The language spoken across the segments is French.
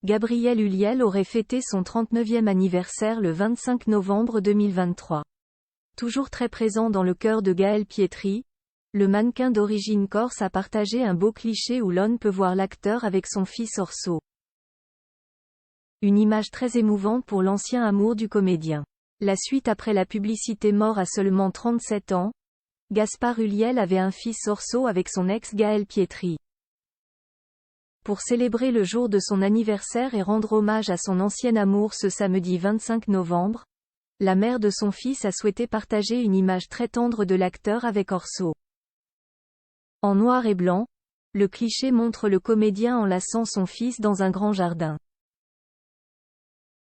Gabriel Ulliel aurait fêté son 39e anniversaire le 25 novembre 2023. Toujours très présent dans le cœur de Gaël Pietri, le mannequin d'origine corse a partagé un beau cliché où l'on peut voir l'acteur avec son fils Orso. Une image très émouvante pour l'ancien amour du comédien. La suite après la publicité. Mort à seulement 37 ans, Gaspard Ulliel avait un fils Orso avec son ex Gaël Pietri. Pour célébrer le jour de son anniversaire et rendre hommage à son ancien amour ce samedi 25 novembre, la mère de son fils a souhaité partager une image très tendre de l'acteur avec Orso. En noir et blanc, le cliché montre le comédien enlaçant son fils dans un grand jardin.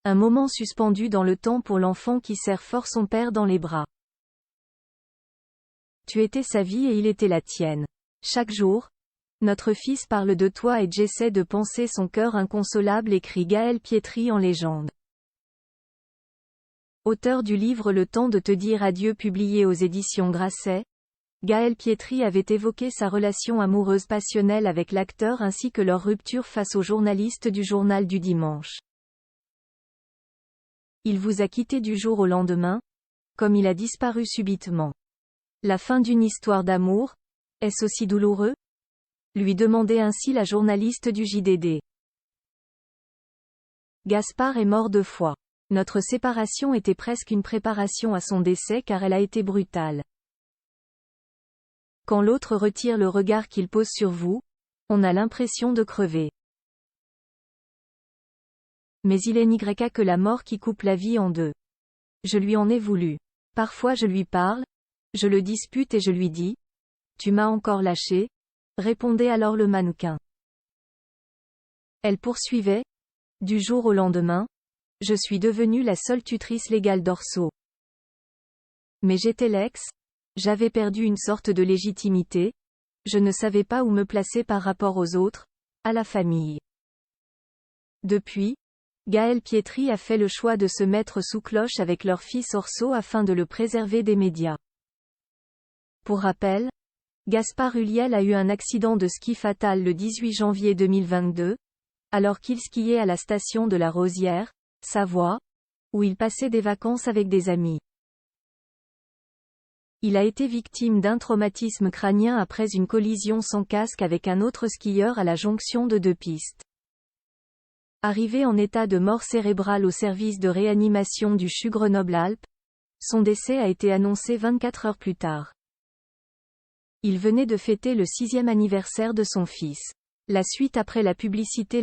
Un moment suspendu dans le temps pour l'enfant qui serre fort son père dans les bras. Tu étais sa vie et il était la tienne. Chaque jour, notre fils parle de toi et j'essaie de penser son cœur inconsolable, écrit Gaël Pietri en légende. Auteur du livre Le temps de te dire adieu publié aux éditions Grasset, Gaël Pietri avait évoqué sa relation amoureuse passionnelle avec l'acteur ainsi que leur rupture face aux journalistes du journal du dimanche. Il vous a quitté du jour au lendemain, comme il a disparu subitement. La fin d'une histoire d'amour, est-ce aussi douloureux? Lui demandait ainsi la journaliste du JDD. Gaspard est mort 2 fois. Notre séparation était presque une préparation à son décès car elle a été brutale. Quand l'autre retire le regard qu'il pose sur vous, on a l'impression de crever. Mais il n'y a que la mort qui coupe la vie en deux. Je lui en ai voulu. Parfois je lui parle, je le dispute et je lui dis « Tu m'as encore lâché », répondait alors le mannequin. Elle poursuivait « Du jour au lendemain, je suis devenue la seule tutrice légale d'Orso. Mais j'étais l'ex, j'avais perdu une sorte de légitimité, je ne savais pas où me placer par rapport aux autres, à la famille. » Depuis, Gaël Pietri a fait le choix de se mettre sous cloche avec leur fils Orso afin de le préserver des médias. Pour rappel, Gaspard Ulliel a eu un accident de ski fatal le 18 janvier 2022, alors qu'il skiait à la station de la Rosière, Savoie, où il passait des vacances avec des amis. Il a été victime d'un traumatisme crânien après une collision sans casque avec un autre skieur à la jonction de 2 pistes. Arrivé en état de mort cérébrale au service de réanimation du CHU Grenoble-Alpes, son décès a été annoncé 24 heures plus tard. Il venait de fêter le 6e anniversaire de son fils. La suite après la publicité.